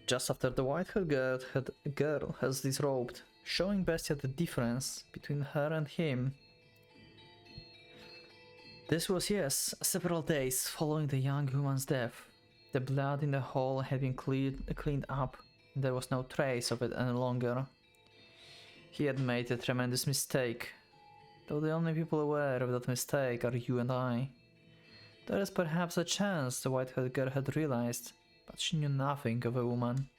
Just after the white-haired girl has disrobed, showing Bestia the difference between her and him. This was, yes, several days following the young woman's death. The blood in the hole had been cleaned up, and there was no trace of it any longer. He had made a tremendous mistake, though the only people aware of that mistake are you and I. There is perhaps a chance the white-haired girl had realized, but she knew nothing of a woman.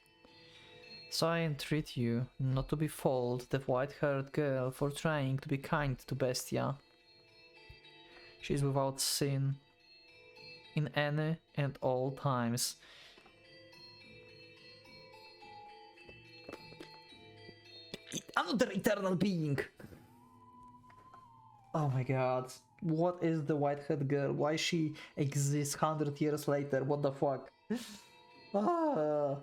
So I entreat you not to befault the white-haired girl for trying to be kind to Bestia. She is without sin in any and all times. Another eternal being! Oh my god. What is the white-haired girl? Why she exists 100 years later? What the fuck? Ah.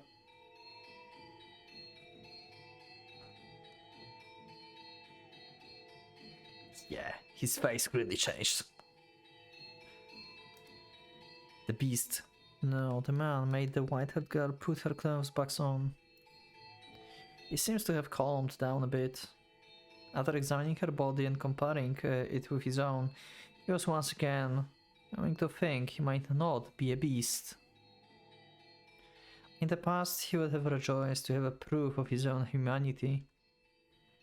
Yeah, his face really changed. The beast. No, the man made the white-haired girl put her clothes back on. He seems to have calmed down a bit. After examining her body and comparing it with his own, he was once again going to think he might not be a beast. In the past, he would have rejoiced to have a proof of his own humanity.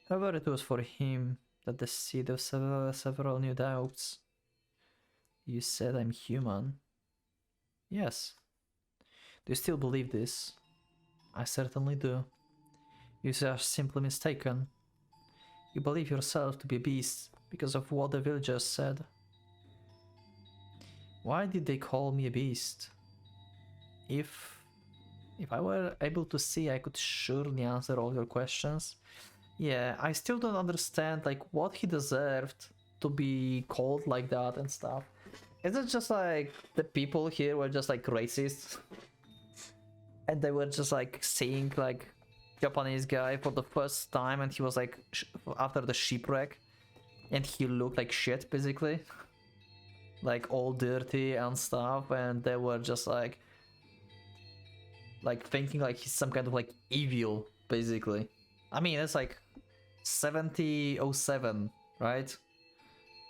However, it was for him that the seed of several new doubts. You said I'm human. Yes. Do you still believe this? I certainly do. You are simply mistaken. You believe yourself to be a beast because of what the villagers said. Why did they call me a beast? If I were able to see, I could surely answer all your questions. Yeah, I still don't understand like what he deserved to be called like that and stuff. Is it just like the people here were just like racist? And they were just like seeing like Japanese guy for the first time and he was like after the shipwreck and he looked like shit basically. Like all dirty and stuff, and they were just like thinking like he's some kind of like evil basically. I mean it's like 7007, right?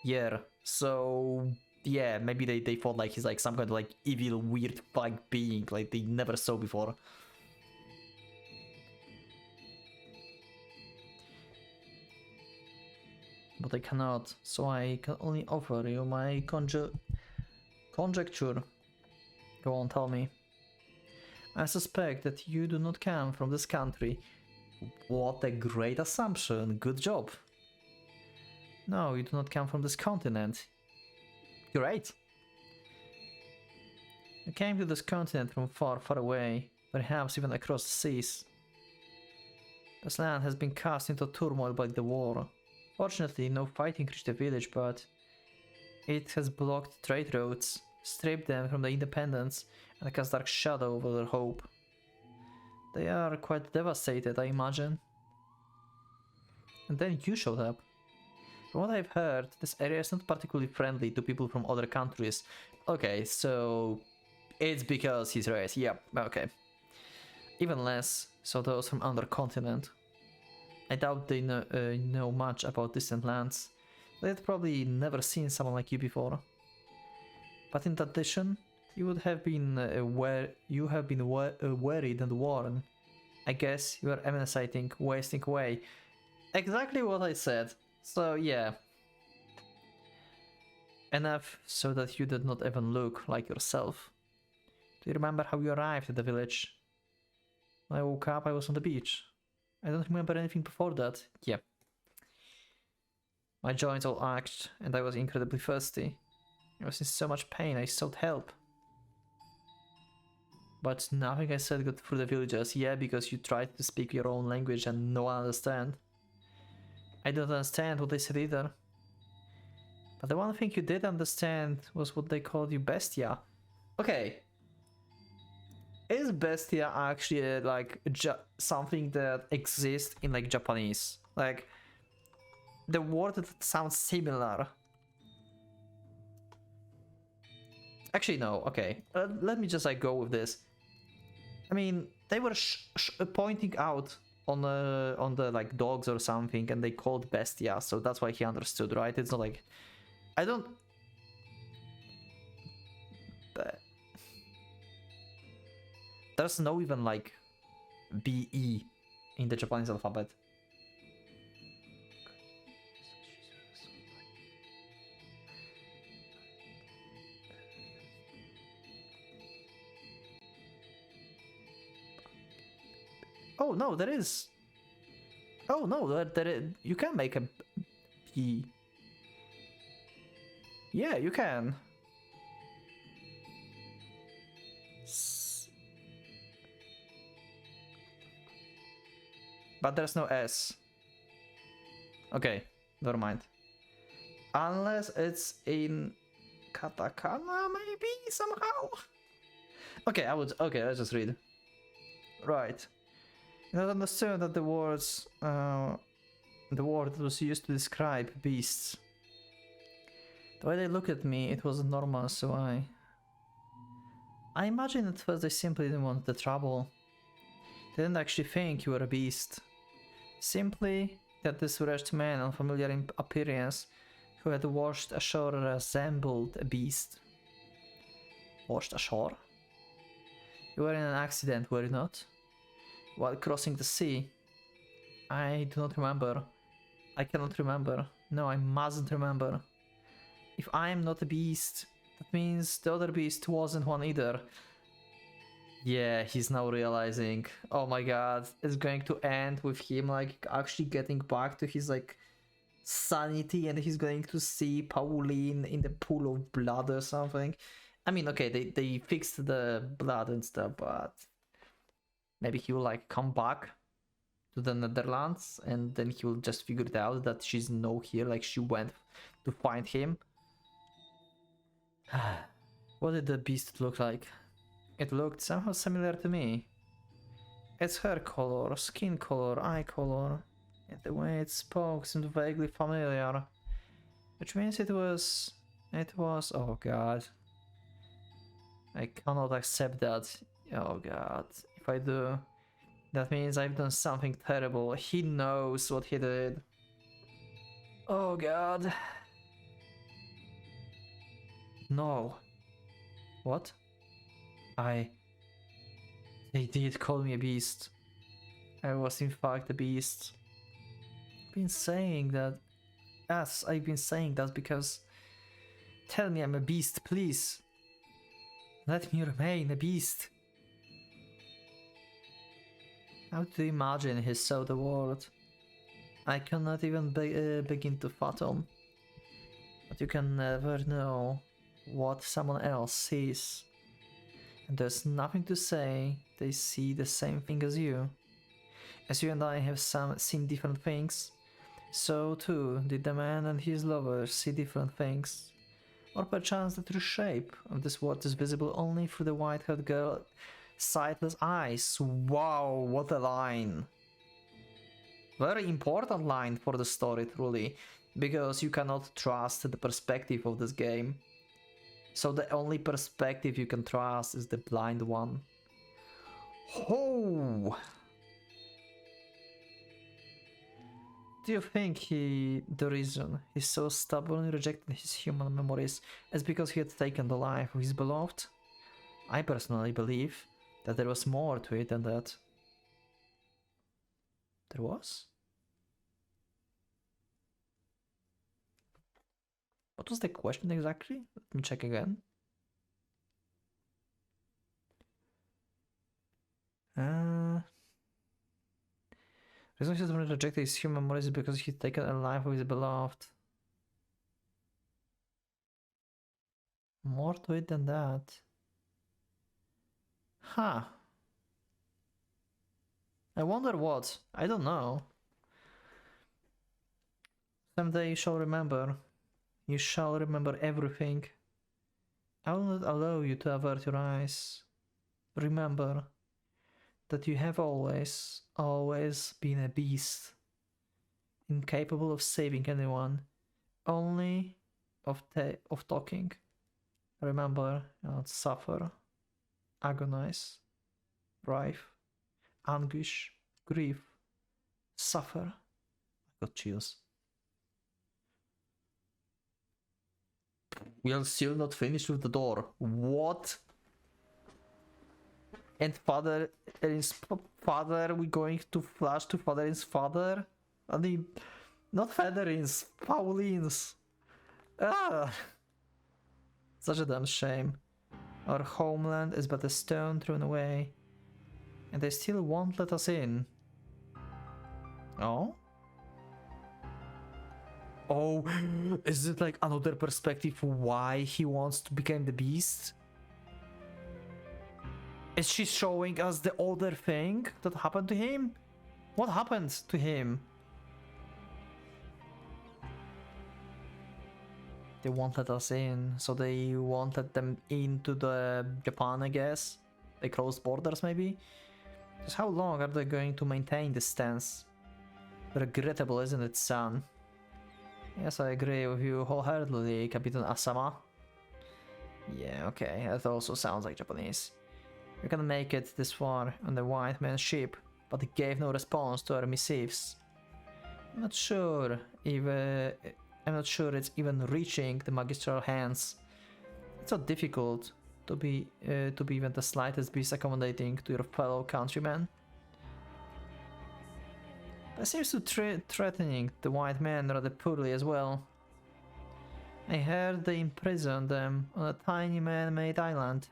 Yeah, so yeah, maybe they thought like he's like some kind of like evil weird bug being like they never saw before. But I cannot, so I can only offer you my conjecture. Go on, tell me. I suspect that you do not come from this country. What a great assumption, good job. No, you do not come from this continent. Great. You came to this continent from far, far away, perhaps even across the seas. This land has been cast into turmoil by the war. Fortunately, no fighting reached the village, but it has blocked trade routes, stripped them from the independence, and cast dark shadow over their hope. They are quite devastated, I imagine. And then you showed up. From what I've heard, this area is not particularly friendly to people from other countries. Okay, so it's because he's race. Yep, okay. Even less so those from other continent. I doubt they know much about distant lands. They'd probably never seen someone like you before. But in addition, you would have been worried and worn. I guess you are emanating, wasting away. Exactly what I said. So yeah. Enough so that you did not even look like yourself. Do you remember how you arrived at the village? When I woke up, I was on the beach. I don't remember anything before that. Yeah. My joints all ached, and I was incredibly thirsty. I was in so much pain, I sought help. But nothing I said got through the villagers. Yeah, because you tried to speak your own language and no one understand. I don't understand what they said either. But the one thing you did understand was what they called you Bestia. Okay. Is Bestia actually like something that exists in like Japanese? Like the word that sounds similar. Actually no, okay. Let me just like go with this. I mean, They were pointing out on the like dogs or something, and they called Bestia, so that's why he understood, right? It's not like I don't. There's no even like BE in the Japanese alphabet. Oh no, there is. Oh no, there is, you can make a B. Yeah, you can. But there's no S. Okay, never mind. Unless it's in katakana, maybe somehow. Okay, okay, let's just read. Right. You don't understand that the word that was used to describe beasts. The way they looked at me, it wasn't normal, so I imagine at first they simply didn't want the trouble. They didn't actually think you were a beast. Simply that this wretched man, unfamiliar in appearance, who had washed ashore resembled a beast. Washed ashore? You were in an accident, were you not? While crossing the sea? I do not remember. I cannot remember. No, I mustn't remember. If I am not a beast, that means the other beast wasn't one either. Yeah, he's now realizing, oh my god, it's going to end with him like actually getting back to his like sanity, and he's going to see Pauline in the pool of blood or something. I mean, okay, they fixed the blood and stuff, but maybe he will like come back to the Netherlands and then he will just figure it out that she's no here, like she went to find him. What did the beast look like? It looked somehow similar to me. Its hair color, skin color, eye color, and the way it spoke seemed vaguely familiar. Which means it was... oh god. I cannot accept that. Oh god. If I do, that means I've done something terrible. He knows what he did. Oh god. No. What? They did call me a beast. I was in fact a beast. I've been saying that... Yes, I've been saying that because... Tell me I'm a beast, please. Let me remain a beast. How to imagine he saw the world? I cannot even begin to fathom. But you can never know what someone else sees. And there's nothing to say they see the same thing as you. As you and I have seen different things, so too did the man and his lover see different things. Or perchance the true shape of this world is visible only through the white-haired girl's sightless eyes. Wow, what a line! Very important line for the story, truly, because you cannot trust the perspective of this game. So the only perspective you can trust is the blind one. Oh! Do you think the reason he's so stubbornly rejecting his human memories is because he had taken the life of his beloved? I personally believe that there was more to it than that. There was? What was the question exactly? Let me check again. Reason he has rejected his human memories is because he'd taken a life of his beloved. More to it than that. Huh. I wonder what. I don't know. Someday you shall remember. You shall remember everything. I will not allow you to avert your eyes. Remember that you have always been a beast. Incapable of saving anyone. Only of talking. Remember, not suffer. Agonize. Writhe. anguish, grief, suffer. I got chills. We are still not finished with the door. What? And father is father, we going to flash to father's father? I mean, not fatherins, Paulines. Ah! Such a damn shame. Our homeland is but a stone thrown away. And they still won't let us in. Oh? Oh, is it like another perspective why he wants to become the beast? Is she showing us the other thing that happened to him? What happened to him? They won't let us in, so they won't let them into the Japan, I guess. They closed borders, maybe? Just how long are they going to maintain this stance? Regrettable, isn't it, son? Yes, I agree with you wholeheartedly, Captain Asama. Yeah, okay, that also sounds like Japanese. We can make it this far on the white man's ship, but it gave no response to our missives. I'm not sure it's even reaching the magistral hands. It's so difficult to be even the slightest bit accommodating to your fellow countrymen. That seems to threatening the white men rather poorly as well. I heard they imprisoned them on a tiny man-made island.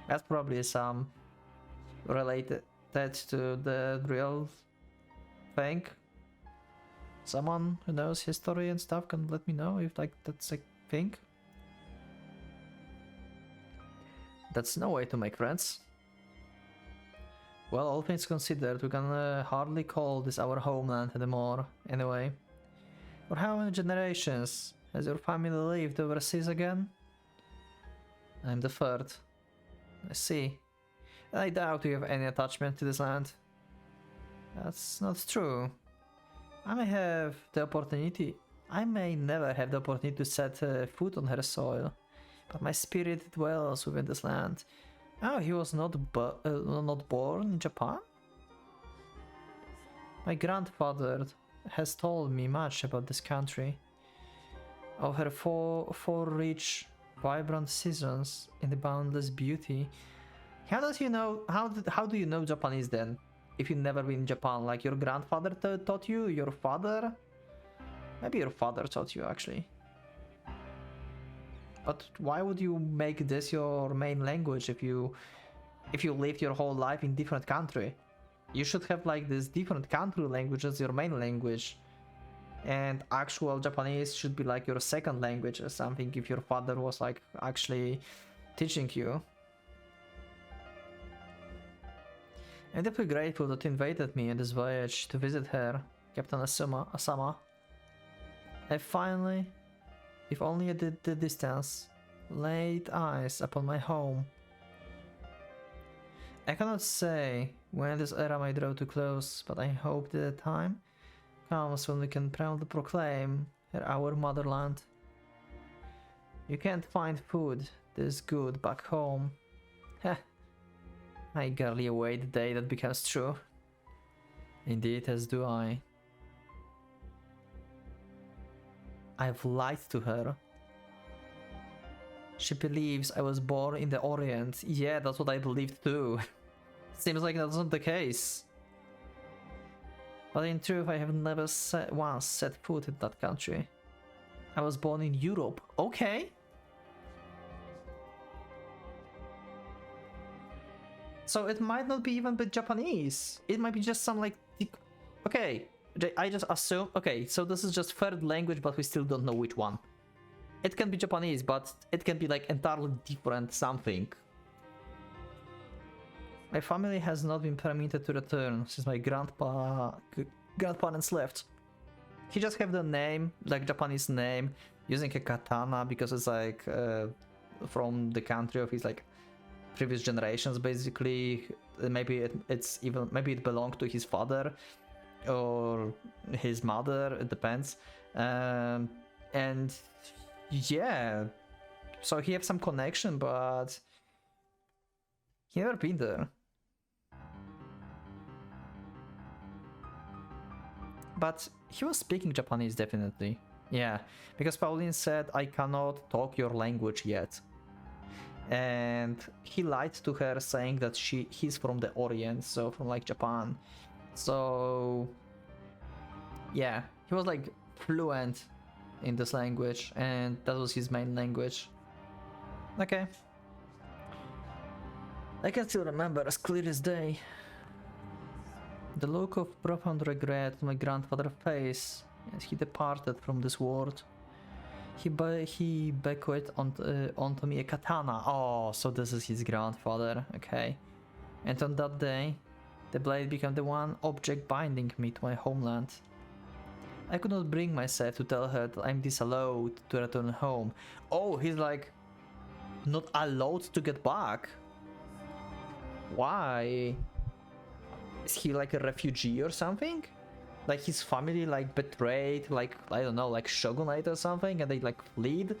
That's probably some related to the real thing. Someone who knows history and stuff can let me know if like that's a thing. That's no way to make friends. Well, all things considered, we can hardly call this our homeland anymore, anyway. For how many generations has your family lived overseas again? I'm the third. I see. I doubt you have any attachment to this land. That's not true. I may never have the opportunity to set foot on her soil, but my spirit dwells within this land. Oh, he was not born in Japan? My grandfather has told me much about this country, of her four rich, vibrant seasons in the boundless beauty. How do you know Japanese then? If you've never been in Japan, like your grandfather taught you, your father? Maybe your father taught you actually. But why would you make this your main language if you lived your whole life in different country? You should have like this different country language as your main language. And actual Japanese should be like your second language or something if your father was like actually teaching you. I'm deeply grateful that you invited me on this voyage to visit her, Captain Asama. I finally, if only at the distance, laid eyes upon my home. I cannot say when this era may draw to close, but I hope that the time comes when we can proudly proclaim her our motherland. You can't find food this good back home. Heh. I eagerly await the day that becomes true. Indeed, as do I. I've lied to her. She believes I was born in the Orient. Yeah, that's what I believed too. Seems like that's not the case. But in truth, I have never once set foot in that country. I was born in Europe. Okay. So it might not be even Japanese. It might be just some like... Okay, I just assume... Okay, so this is just third language, but we still don't know which one. It can be Japanese, but it can be like entirely different something. My family has not been permitted to return since my grandparents left. He just have the name, like Japanese name, using a katana because it's like from the country of his like previous generations basically. Maybe it belonged to his father or his mother, it depends. And yeah, so he have some connection, but he never been there. But he was speaking Japanese, definitely. Yeah, because Pauline said, I cannot talk your language yet. And he lied to her, saying that he's from the Orient, so from like Japan. So yeah, he was like fluent in this language, and that was his main language. Okay. I can still remember as clear as day the look of profound regret on my grandfather's face as he departed from this world. He bequeathed onto me a katana. Oh, so this is his grandfather, okay. And on that day, the blade became the one object binding me to my homeland. I could not bring myself to tell her that I'm disallowed to return home. Oh, he's like not allowed to get back. Why? Is he like a refugee or something? Like his family like betrayed, like, I don't know, like shogunate or something, and they like fled?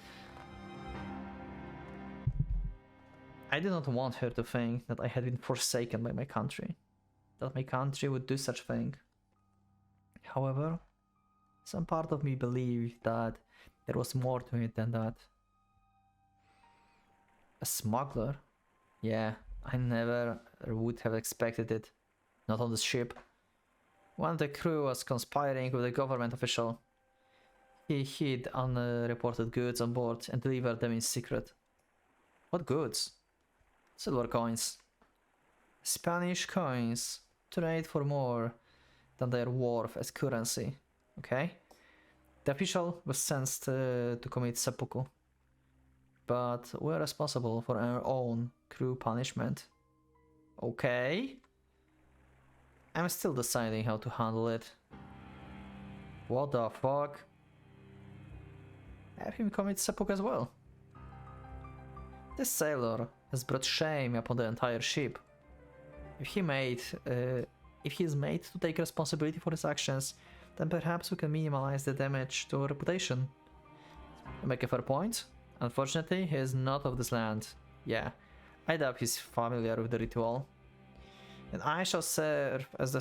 I did not want her to think that I had been forsaken by my country, that my country would do such thing. However, some part of me believed that there was more to it than that. A smuggler? Yeah, I never would have expected it. Not on the ship. One of the crew was conspiring with a government official. He hid unreported goods on board and delivered them in secret. What goods? Silver coins. Spanish coins. Trade for more than their worth as currency. Okay? The official was sentenced to commit seppuku. But we're responsible for our own crew punishment. Okay? I'm still deciding how to handle it. What the fuck? Have him commit seppuku as well. This sailor has brought shame upon the entire ship. If he's made to take responsibility for his actions, then perhaps we can minimize the damage to our reputation. You make a fair point. Unfortunately, he is not of this land. Yeah, I doubt he's familiar with the ritual. And I shall serve as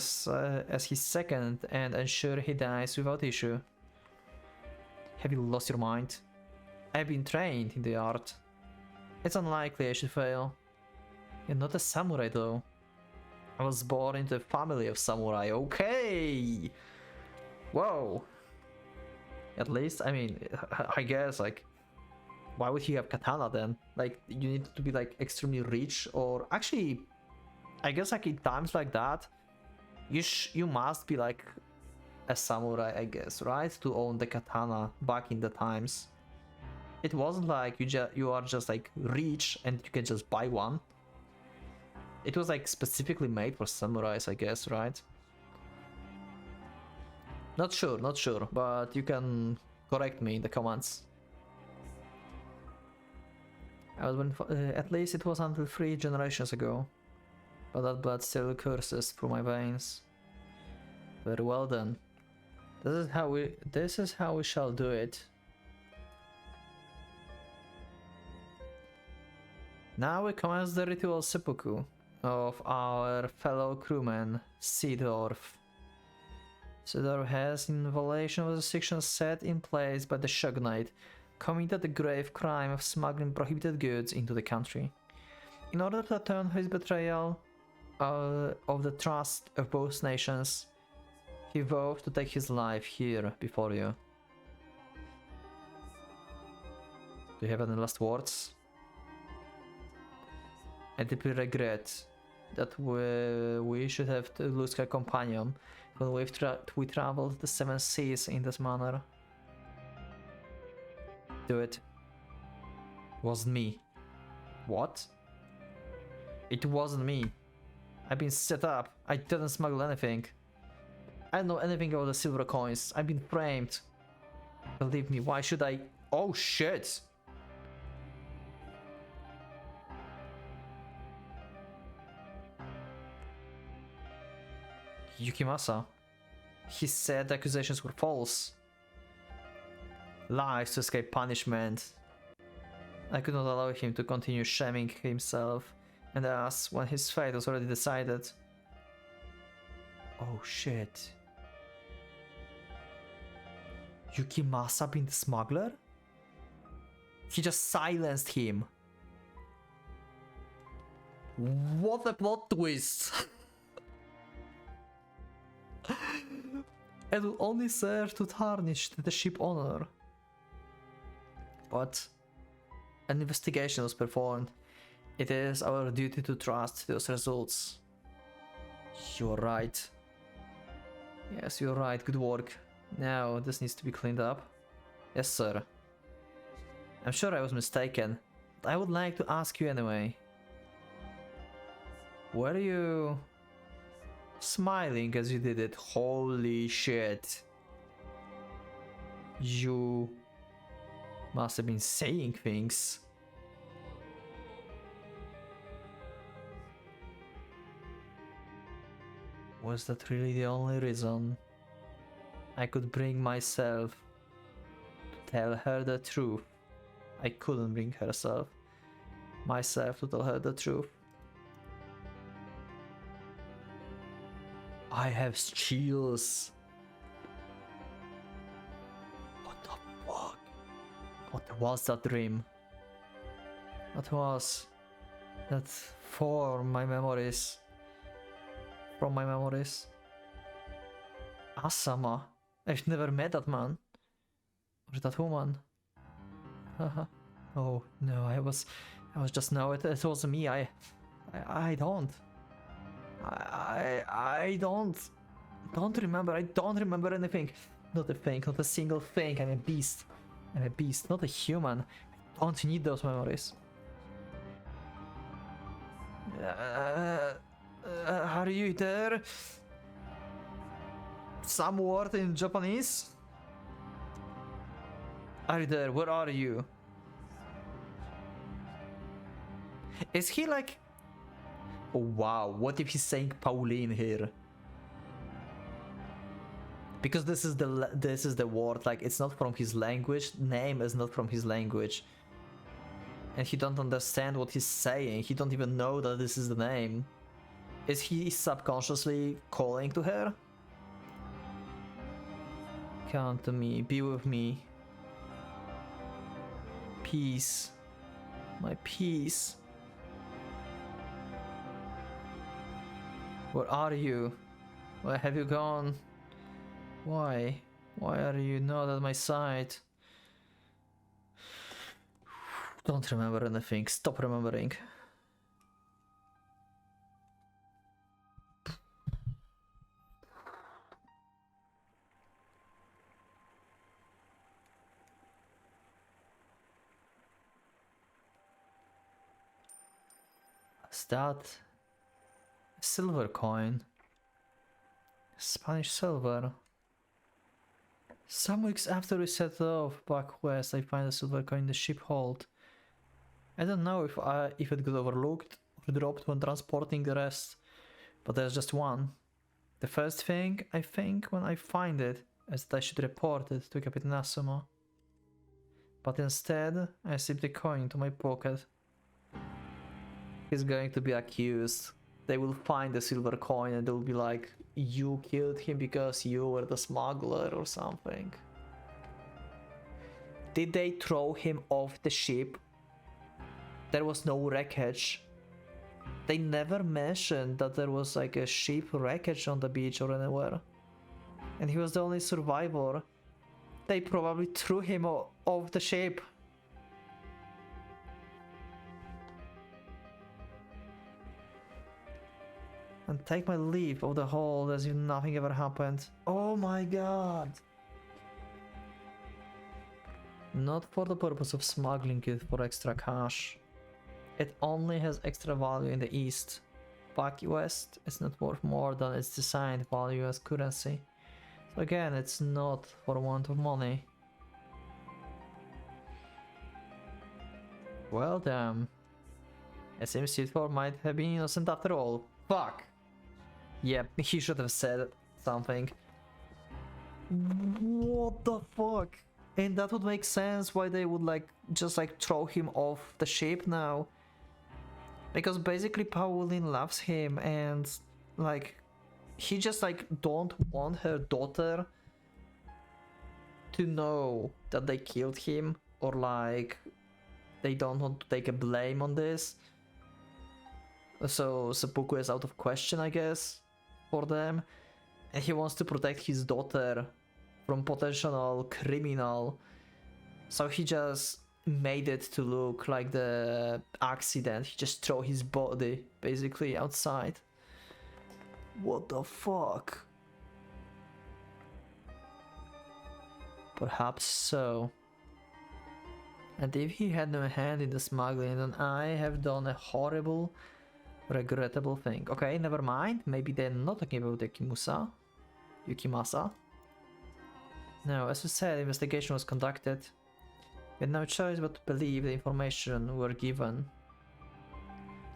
his second and ensure he dies without issue. Have you lost your mind? I've been trained in the art. It's unlikely I should fail. You're not a samurai though. I was born into a family of samurai. Okay! Whoa! At least, I mean, I guess, like, why would you have katana then? Like, you need to be like extremely rich, or actually, I guess like in times like that, you must be like a samurai, I guess, right? To own the katana back in the times. It wasn't like you are just like rich and you can just buy one. It was like specifically made for samurais, I guess, right? Not sure, but you can correct me in the comments. At least it was until 3 generations ago. But that blood still courses through my veins. Very well then. This is how we shall do it. Now we commence the ritual seppuku of our fellow crewman, Seedorf. Seedorf has, in violation of the restrictions set in place by the shogunate, committed the grave crime of smuggling prohibited goods into the country. In order to atone for his betrayal of the trust of both nations, he vowed to take his life here before you. Do you have any last words? I deeply regret that we should have lost our companion when we traveled the 7 seas in this manner. Do it. It wasn't me. What? It wasn't me. I've been set up. I didn't smuggle anything. I don't know anything about the silver coins. I've been framed. Believe me, why should I? Oh shit! Yukimasa. He said the accusations were false. Lies to escape punishment. I could not allow him to continue shaming himself and us when his fate was already decided. Oh shit. Yukimasa being the smuggler? He just silenced him. What a plot twist! It will only serve to tarnish the ship honor. But an investigation was performed. It is our duty to trust those results. You're right. Yes, you're right. Good work. Now, this needs to be cleaned up. Yes, sir. I'm sure I was mistaken, but I would like to ask you anyway. Were you smiling as you did it? Holy shit. You must have been saying things. Was that really the only reason I could bring myself to tell her the truth? I couldn't bring myself to tell her the truth. I have chills. What the fuck? What was that dream? What was that for my memories? From my memories? Asama. I've never met that man. Or that woman. Oh no, I was just no, it was me. I don't remember. I don't remember anything. Not a thing, not a single thing. I'm a beast. I'm a beast, not a human. I don't need those memories. Are you there? Some word in Japanese? Are you there? Where are you? Is he like... Oh wow, what if he's saying Pauline here? Because this is the word, like it's not from his language, name is not from his language. And he don't understand what he's saying, he don't even know that this is the name. Is he subconsciously calling to her? Come to me, be with me. Peace. My peace. Where are you? Where have you gone? Why? Why are you not at my side? Don't remember anything. Stop remembering. Is that a silver coin? Spanish silver. Some weeks after we set off back west, I find a silver coin in the ship hold. I don't know if it got overlooked or dropped when transporting the rest, but there's just one. The first thing I think when I find it is that I should report it to Captain Asuma. But instead, I slip the coin into my pocket. He's going to be accused. They will find the silver coin and they'll be like, you killed him because you were the smuggler or something. Did they throw him off the ship? There was no wreckage. They never mentioned that there was like a ship wreckage on the beach or anywhere. And he was the only survivor. They probably threw him off the ship. And take my leave of the hold as if nothing ever happened. Oh my god! Not for the purpose of smuggling it for extra cash. It only has extra value in the east. Back west, it's not worth more than its designed value as currency. So again, it's not for want of money. Well damn. It seems Silver might have been innocent after all. Fuck! Yep, he should have said something. What the fuck? And that would make sense why they would like just like throw him off the ship now. Because basically Pauline loves him and like he just like don't want her daughter to know that they killed him, or like they don't want to take a blame on this. So seppuku is out of question, I guess, for them. And he wants to protect his daughter from potential criminal. So he just made it to look like the accident. He just threw his body basically outside. What the fuck? Perhaps so. And if he had no hand in the smuggling, then I have done a horrible, regrettable thing. Okay, never mind. Maybe they're not talking about Yukimasa. No, as we said, investigation was conducted. We had no choice but to believe the information we were given.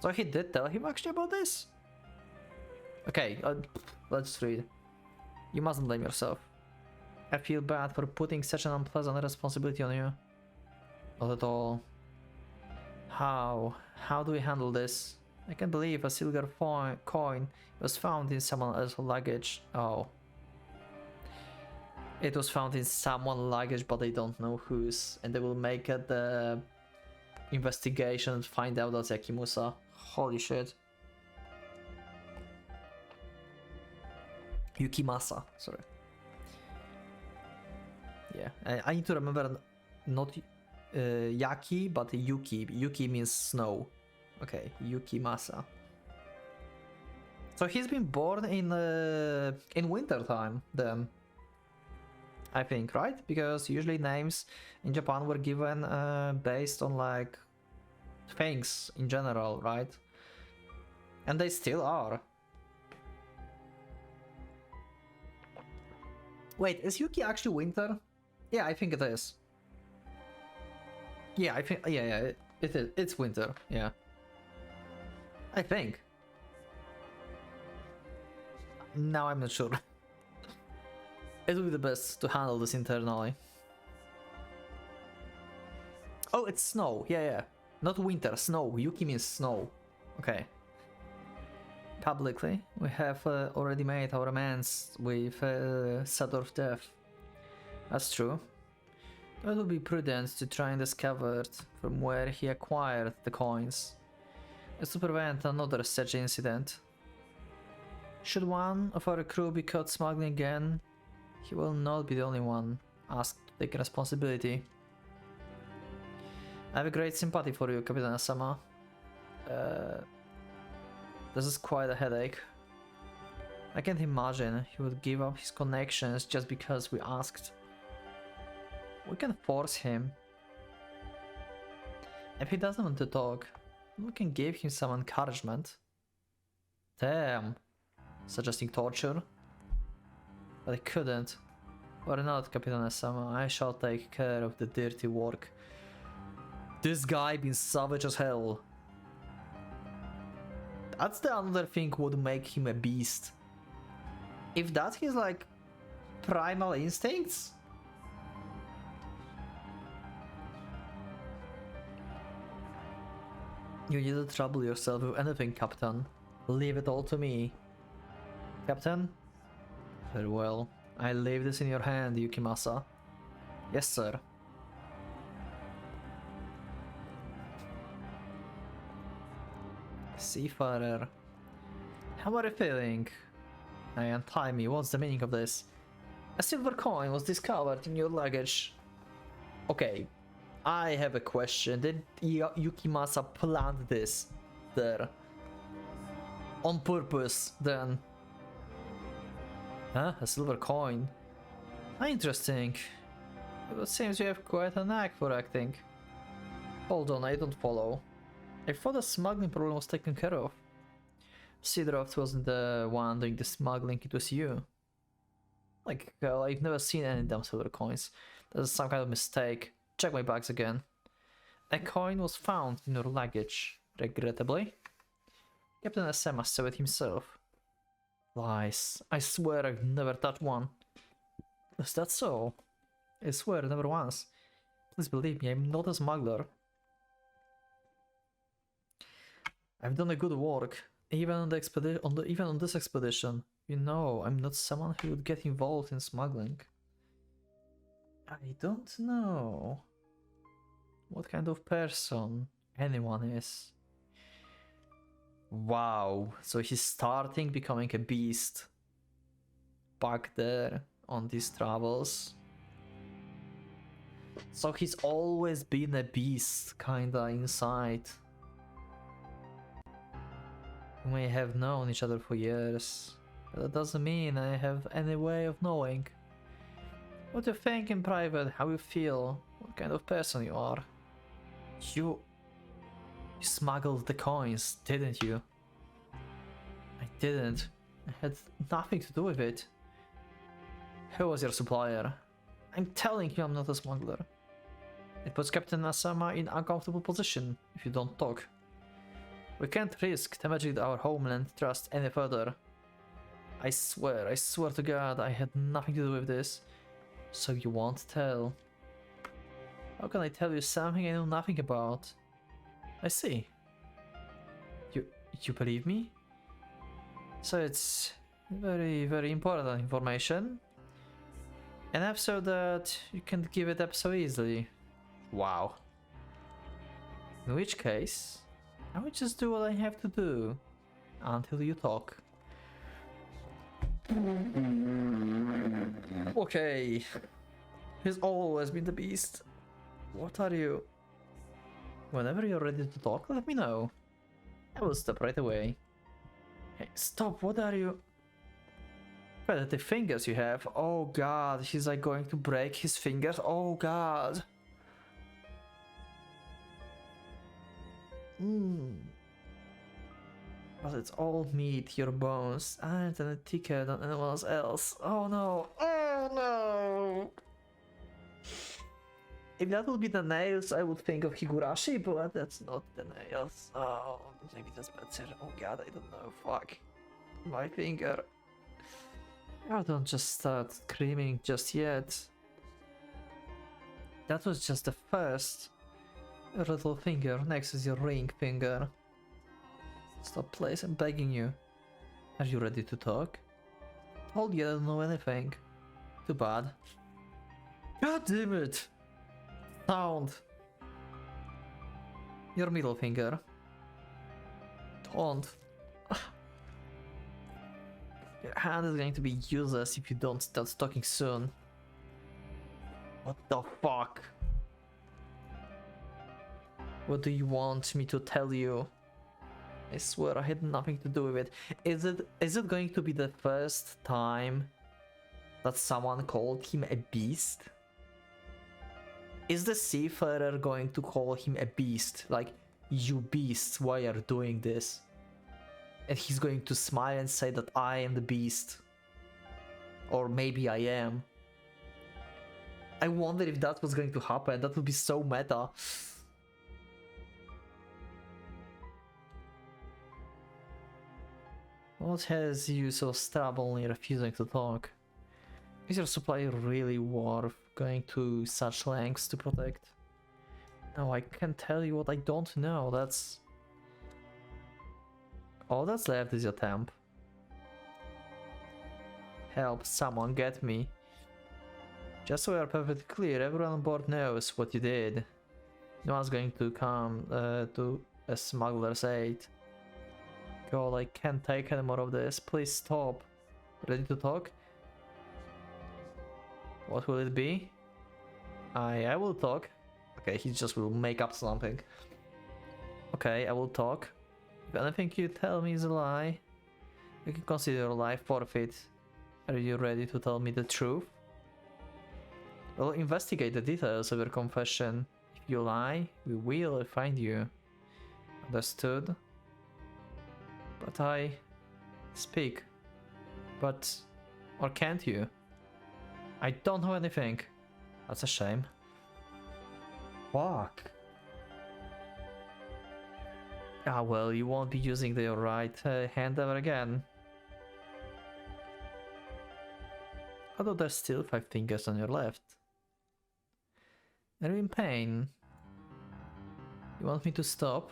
So he did tell him actually about this? Okay, let's read. You mustn't blame yourself. I feel bad for putting such an unpleasant responsibility on you. Not at all. How? How do we handle this? I can't believe a silver coin was found in someone else's luggage. Oh. It was found in someone's luggage, but they don't know whose. And they will make the investigation and find out that's Yakimasa. Holy shit. Yukimasa, sorry. Yeah, I need to remember not Yaki, but Yuki. Yuki means snow. Okay, Yukimasa. So he's been born in winter time then, I think, right? Because usually names in Japan were given based on like things in general, right? And they still are. Wait, is Yuki actually winter? Yeah, I think it is. Yeah, I think, yeah, it is. It's winter, yeah. I think. Now I'm not sure. It would be the best to handle this internally. Oh, it's snow, yeah. Not winter, snow. Yuki means snow. Okay. Publicly, we have already made our amends with Sador's death. That's true. It would be prudent to try and discover from where he acquired the coins, as to prevent another such incident. Should one of our crew be caught smuggling again, he will not be the only one asked to take responsibility. I have a great sympathy for you, Captain-sama. This is quite a headache. I can't imagine he would give up his connections just because we asked. We can force him. If he doesn't want to talk, we can give him some encouragement. Damn. Suggesting torture? But I couldn't. Or not, Captain-sama. I shall take care of the dirty work. This guy been savage as hell. That's the another thing would make him a beast. If that's his like primal instincts. You needn't trouble yourself with anything, Captain. Leave it all to me. Captain? Very well. I leave this in your hand, Yukimasa. Yes, sir. Seafarer. How are you feeling? Hey, untie me. What's the meaning of this? A silver coin was discovered in your luggage. Okay, I have a question. Did Yukimasa plant this there? On purpose, then? Huh? A silver coin? Interesting. It seems you have quite a knack for acting. Hold on, I don't follow. I thought the smuggling problem was taken care of. Sidorov wasn't the one doing the smuggling, it was you. Like, well, I've never seen any damn silver coins. That's some kind of mistake. Check my bags again. A coin was found in your luggage, regrettably. Captain-sama saw it himself. Lies. I swear I've never touched one. Is that so? I swear, never once. Please believe me, I'm not a smuggler. I've done a good work, even on the even on this expedition. You know, I'm not someone who would get involved in smuggling. I don't know what kind of person anyone is. Wow, so he's starting becoming a beast back there on these travels. So he's always been a beast kinda inside. We may have known each other for years, but that doesn't mean I have any way of knowing what you think in private, how you feel, what kind of person you are. You smuggled the coins, didn't you? I didn't. I had nothing to do with it. Who was your supplier? I'm telling you I'm not a smuggler. It puts Captain Asama in uncomfortable position if you don't talk. We can't risk damaging our homeland trust any further. I swear to God, I had nothing to do with this. So you won't tell? How can I tell you something I know nothing about? I see. You believe me? So it's very, very important information. Enough so that you can't give it up so easily. Wow. In which case, I will just do what I have to do until you talk. Okay. He's always been the beast. What are you? Whenever you're ready to talk, let me know. I will step right away. Hey, stop, what are you? Look at the fingers you have. Oh god, he's like going to break his fingers. Oh god. But it's all meat, your bones, and a thicker than anyone else. Oh no. Oh no. If that would be the nails, I would think of Higurashi, but that's not the nails. Oh, maybe that's better. Oh god, I don't know. Fuck. My finger. Oh, don't just start screaming just yet. That was just the first little finger next to your ring finger. Stop, please, I'm begging you. Are you ready to talk? Told you I don't know anything. Too bad. God damn it! Sound. Your middle finger. Don't. Your hand is going to be useless if you don't start talking soon. What the fuck? What do you want me to tell you? I swear I had nothing to do with it. Is it going to be the first time that someone called him a beast? Is the seafarer going to call him a beast? Like, you beasts, why are you doing this? And he's going to smile and say that I am the beast. Or maybe I am. I wonder if that was going to happen. That would be so meta. What has you so stubbornly refusing to talk? Is your supply really worth going to such lengths to protect? No, I can't tell you what I don't know. That's... all that's left is your temp. Help someone get me. Just so we are perfectly clear, everyone on board knows what you did. No one's going to come to a smuggler's aid. God, I can't take any more of this. Please stop. Ready to talk? What will it be? I will talk. Okay, he just will make up something. Okay, I will talk. If anything you tell me is a lie, you can consider your life forfeit. Are you ready to tell me the truth? We'll investigate the details of your confession. If you lie, we will find you. Understood? But I... speak. But... or can't you? I don't know anything. That's a shame. Fuck. Ah well, you won't be using your right hand ever again. Although there's still 5 fingers on your left. Are you in pain? You want me to stop?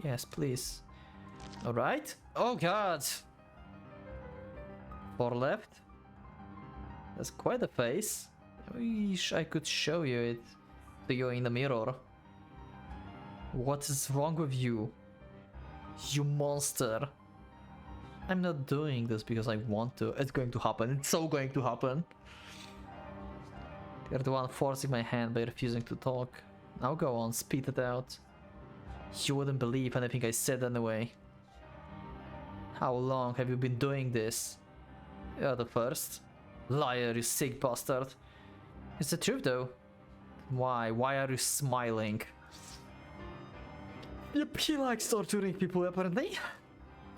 Yes, please. Alright. Oh god! 4 left. That's quite a face. I wish I could show you it to you in the mirror. What is wrong with you? You monster. I'm not doing this because I want to. It's going to happen. It's so going to happen. You're the one forcing my hand by refusing to talk. Now go on, spit it out. You wouldn't believe anything I said anyway. How long have you been doing this? You're the first. Liar, you sick bastard. It's the truth though. Why? Why are you smiling? Yep, he likes torturing people apparently.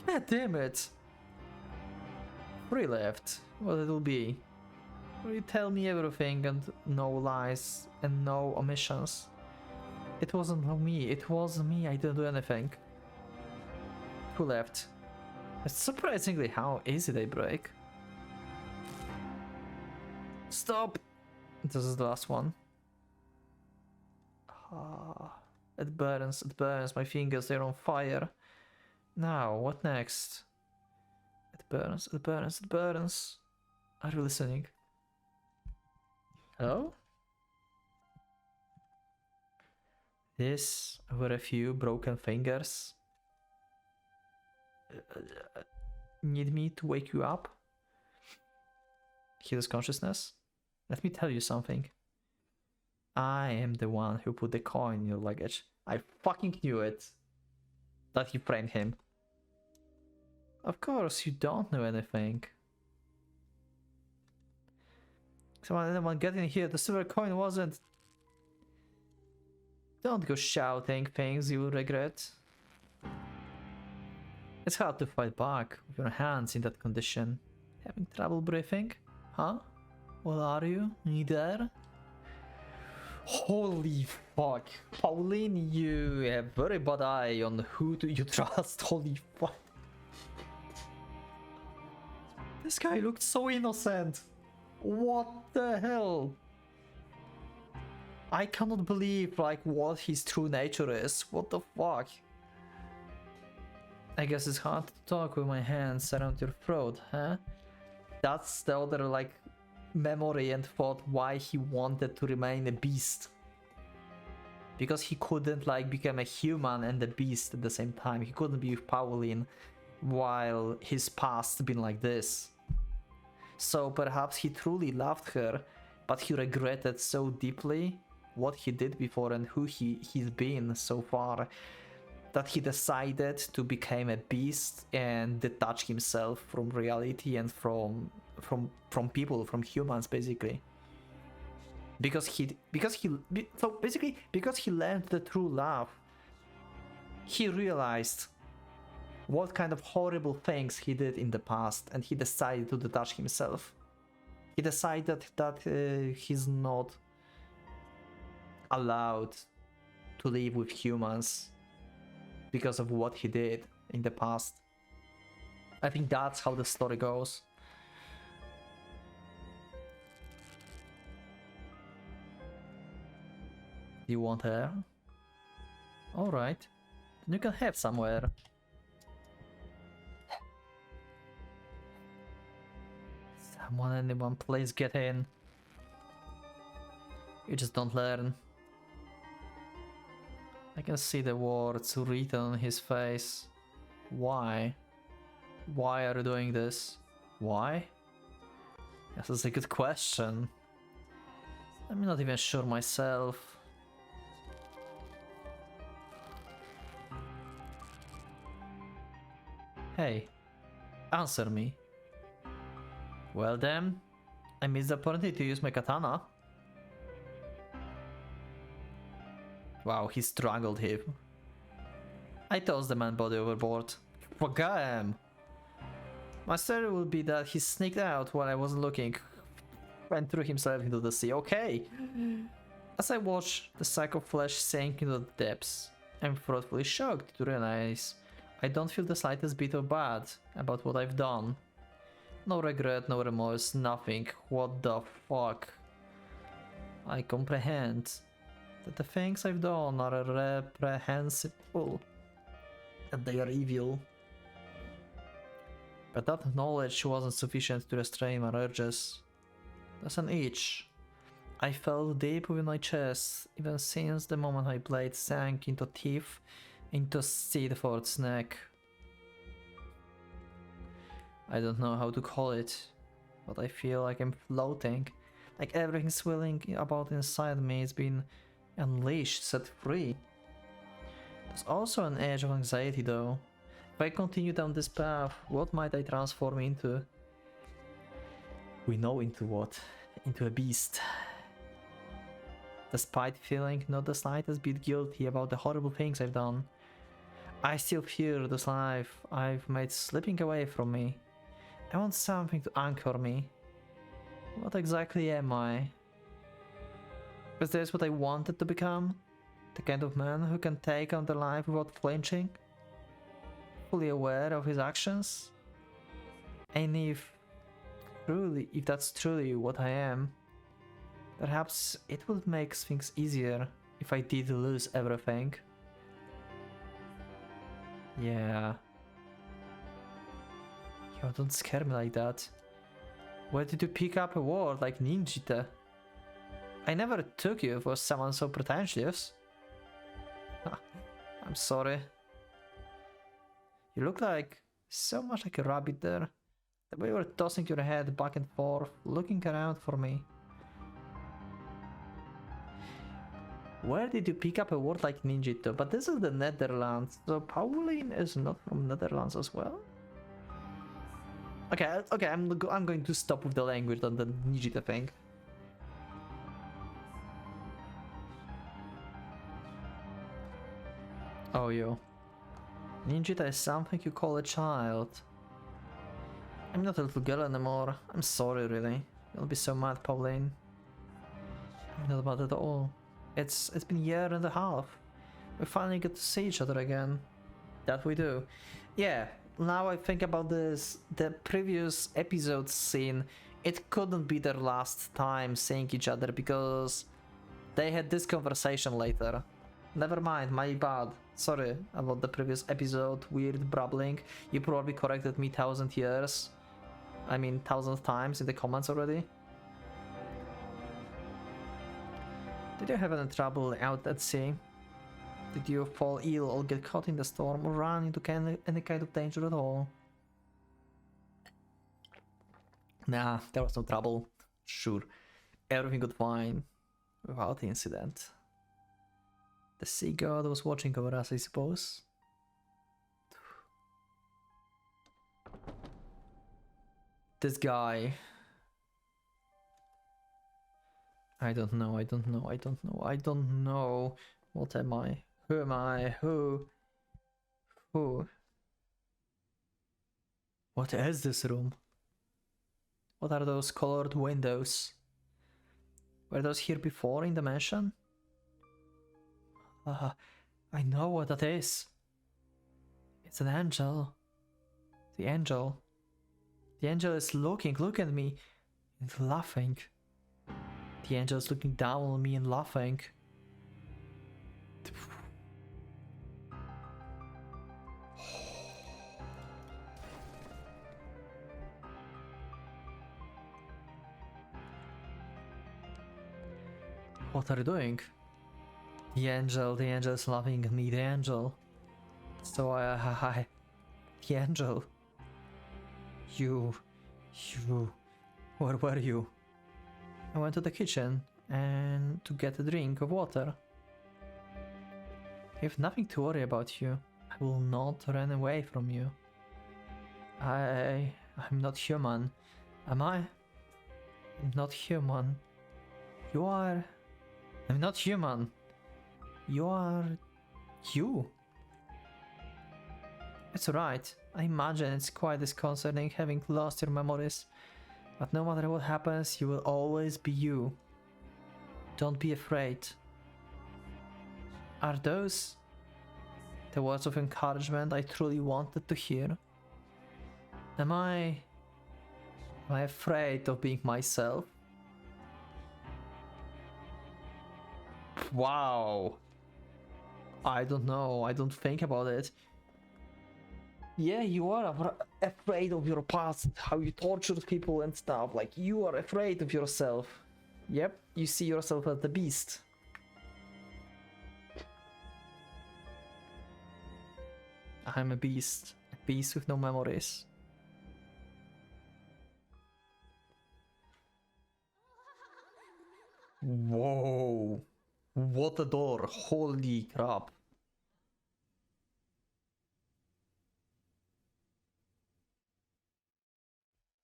God damn it. 3 left. What it'll be? Will you tell me everything and no lies and no omissions? It wasn't me, it was me, I didn't do anything. 2 left. It's surprisingly how easy they break. Stop! This is the last one. It burns, my fingers, they're on fire. Now, what next? It burns, it burns, it burns. Are you listening? Hello? These were a few broken fingers. Need me to wake you up? Heal his consciousness? Let me tell you something. I am the one who put the coin in your luggage. I fucking knew it. That you framed him. Of course, you don't know anything. Someone get in here, the silver coin wasn't... Don't go shouting things you will regret. It's hard to fight back with your hands in that condition. Having trouble breathing? Huh? What are you? You there? Holy fuck. Pauline, you have very bad eye on who do you trust. Holy fuck. This guy looked so innocent. What the hell? I cannot believe like what his true nature is. What the fuck? I guess it's hard to talk with my hands around your throat, huh? That's the other like memory and thought why he wanted to remain a beast. Because he couldn't like become a human and a beast at the same time. He couldn't be with Pauline while his past been like this. So perhaps he truly loved her, but he regretted so deeply what he did before and who he's been so far, that he decided to become a beast and detach himself from reality and from people, from humans basically. Because he learned the true love, he realized what kind of horrible things he did in the past, and he decided to detach himself. He decided that he's not allowed to live with humans because of what he did in the past. I think that's how the story goes. You want air? Alright, then you can have somewhere. Anyone, please get in. You just don't learn. I can see the words written on his face. Why? Why are you doing this? Why? Yes, that's a good question. I'm not even sure myself. Hey, answer me. Well then, I missed the opportunity to use my katana. Wow, he strangled him. I tossed the man body overboard. Forgot him. My story would be that he sneaked out while I wasn't looking and threw himself into the sea. Okay. As I watch the sack of flesh sink into the depths, I'm thoughtfully shocked to realize I don't feel the slightest bit of bad about what I've done. No regret, no remorse, nothing. What the fuck? I comprehend that the things I've done are reprehensible, that they are evil. But that knowledge wasn't sufficient to restrain my urges. There's an itch I felt deep within my chest, even since the moment my blade sank into teeth, into Seedford's neck. I don't know how to call it, but I feel like I'm floating, like everything swirling about inside me is being unleashed, set free. There's also an edge of anxiety though. If I continue down this path, what might I transform into? We know into what? Into a beast. Despite feeling not the slightest bit guilty about the horrible things I've done, I still fear this life I've made slipping away from me. I want something to anchor me. What exactly am I? Is this what I wanted to become? The kind of man who can take on the life without flinching? Fully aware of his actions? And if that's truly what I am, perhaps it would make things easier if I did lose everything. Yeah. Yo, don't scare me like that. Where did you pick up a word like ninjita? I never took you for someone so pretentious. I'm sorry. You look like so much like a rabbit there. The way you were tossing your head back and forth, looking around for me. Where did you pick up a word like ninjito? But this is the Netherlands, so Pauline is not from Netherlands as well? Okay, I'm going to stop with the language on the ninjita thing. Oh, yo. Ninjita is something you call a child. I'm not a little girl anymore. I'm sorry, really. You'll be so mad, Pauline. I'm not mad at all. It's been a year and a half. We finally get to see each other again. That we do. Yeah, now I think about this, the previous episode scene, it couldn't be their last time seeing each other because they had this conversation later. Never mind, my bad. Sorry about the previous episode, weird babbling. You probably corrected me 1,000 years. I mean 1,000 times in the comments already. Did you have any trouble out at sea? Did you fall ill or get caught in the storm or run into any kind of danger at all? Nah, there was no trouble. Sure, everything got fine without the incident. The sea god was watching over us, I suppose. This guy. I don't know. What am I? Who am I? Who? What is this room? What are those colored windows? Were those here before in the mansion? I know what that is. It's an angel. The angel. The angel is looking, look at me, and laughing. The angel is looking down on me and laughing. What are you doing? The angel is laughing at me, the angel. So the angel. You, where were you? I went to the kitchen and to get a drink of water. I have nothing to worry about you. I will not run away from you. I'm not human. Am I? I'm not human. You are. I'm not human. You are. You. It's alright. I imagine it's quite disconcerting having lost your memories. But no matter what happens, you will always be you. Don't be afraid. Are those the words of encouragement I truly wanted to hear? Am I afraid of being myself? Wow. I don't know. I don't think about it. Yeah, you are afraid of your past, how you tortured people and stuff. Like, you are afraid of yourself. Yep, you see yourself as the beast. I'm a beast with no memories. Whoa! What a door! Holy crap!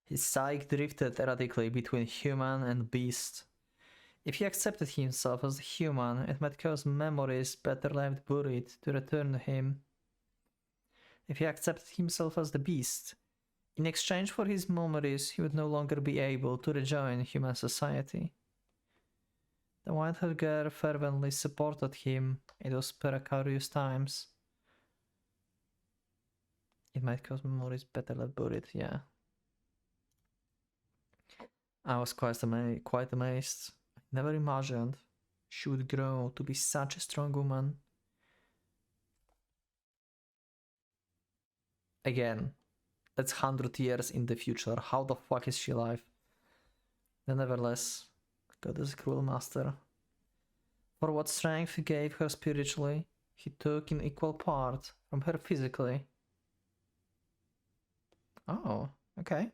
His psyche drifted erratically between human and beast. If he accepted himself as a human, it might cause memories better left buried to return to him. If he accepted himself as the beast, in exchange for his memories, he would no longer be able to rejoin human society. The white-haired girl fervently supported him in those precarious times. It might cause memories better left buried, yeah. I was quite amazed. I never imagined she would grow to be such a strong woman. Again, that's 100 years in the future. How the fuck is she alive? But nevertheless, God is a cruel master. For what strength he gave her spiritually, he took in equal part from her physically. Oh, okay.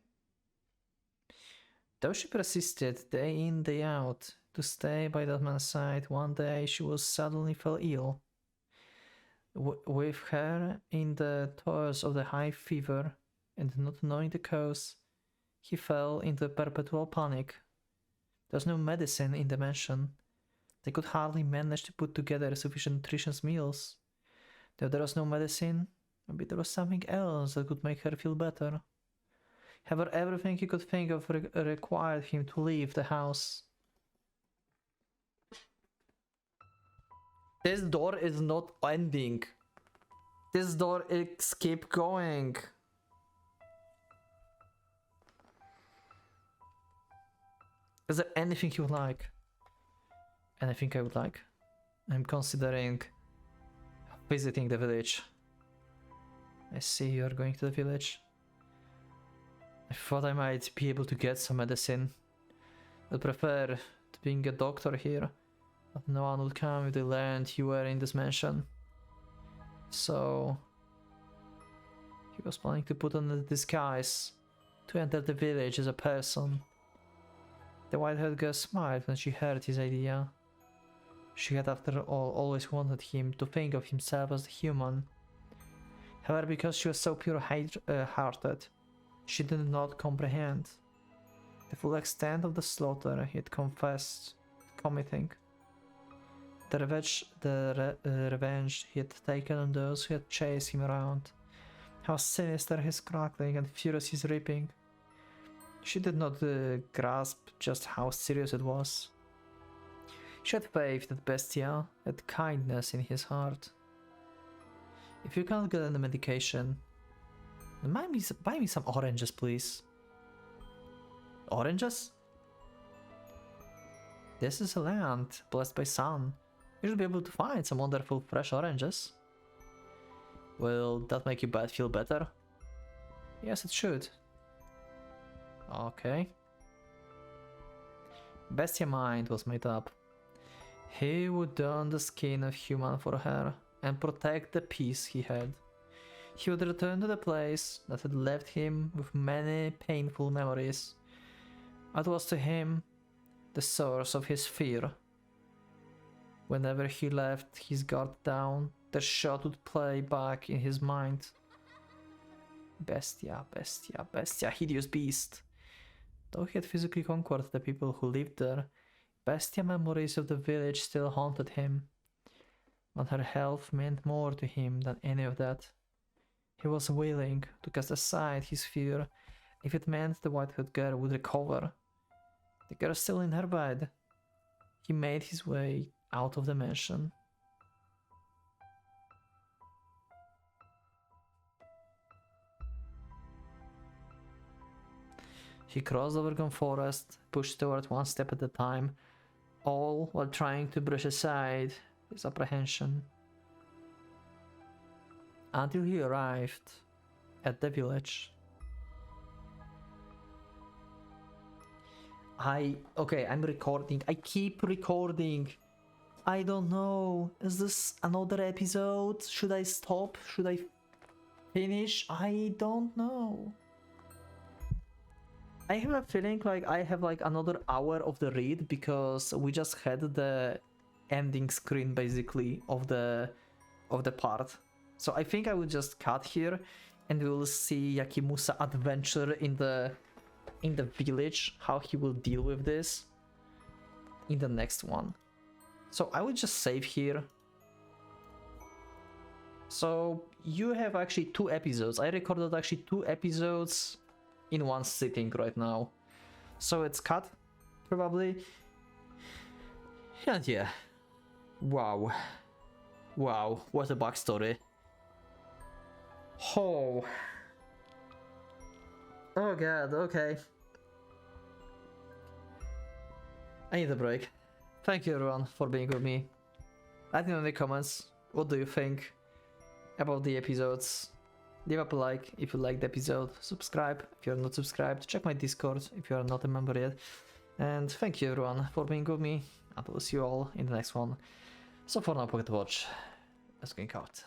Though she persisted day in, day out to stay by that man's side, one day she was suddenly fell ill. With her in the throes of the high fever and not knowing the cause, he fell into perpetual panic. There was no medicine in the mansion. They could hardly manage to put together sufficient nutritious meals. Though there was no medicine, maybe there was something else that could make her feel better. However, everything he could think of required him to leave the house. This door is not ending. This door is keep going. Is there anything you would like? Anything I would like? I'm considering visiting the village. I see you are going to the village. I thought I might be able to get some medicine. I'd prefer to being a doctor here, but no one would come if they learned you were in this mansion. So he was planning to put on a disguise to enter the village as a person. The white-haired girl smiled when she heard his idea. She had, after all, always wanted him to think of himself as a human. However, because she was so pure-hearted, she did not comprehend the full extent of the slaughter he had confessed committing. The revenge he had taken on those who had chased him around. How sinister his crackling and furious his reaping. She did not grasp just how serious it was. She had faith that Bestia had kindness in his heart. If you can't get any medication, then buy me some oranges, please. Oranges? This is a land blessed by sun. You should be able to find some wonderful fresh oranges. Will that make you feel better? Yes, it should. Okay. Bestia mind was made up. He would don the skin of human for her and protect the peace he had. He would return to the place that had left him with many painful memories. It was to him the source of his fear. Whenever he left his guard down, the shot would play back in his mind. Bestia, bestia, bestia, hideous beast. Though he had physically conquered the people who lived there, bestia memories of the village still haunted him. But her health meant more to him than any of that. He was willing to cast aside his fear if it meant the white-haired girl would recover. The girl still in her bed. He made his way out of the mansion. He crossed the Overgrown Forest, pushed toward one step at a time, all while trying to brush aside his apprehension. Until he arrived at the village. Okay, I'm recording. I keep recording. I don't know. Is this another episode? Should I stop? Should I finish? I don't know. I have a feeling like I have like another hour of the read because we just had the ending screen basically of the part. So I think I will just cut here and we'll see Yakimasa adventure in the village, how he will deal with this in the next one. So I will just save here. So you have actually 2 episodes. I recorded actually 2 episodes in one sitting right now. So it's cut, probably. And yeah. Wow. Wow, what a backstory. Oh. Oh god, okay. I need a break. Thank you everyone for being with me. Let me know in the comments, what do you think about the episodes? Leave up a like if you liked the episode, subscribe if you're not subscribed, check my Discord if you are not a member yet. And thank you everyone for being with me, and I will see you all in the next one. So for now, Pocket Watch is going out.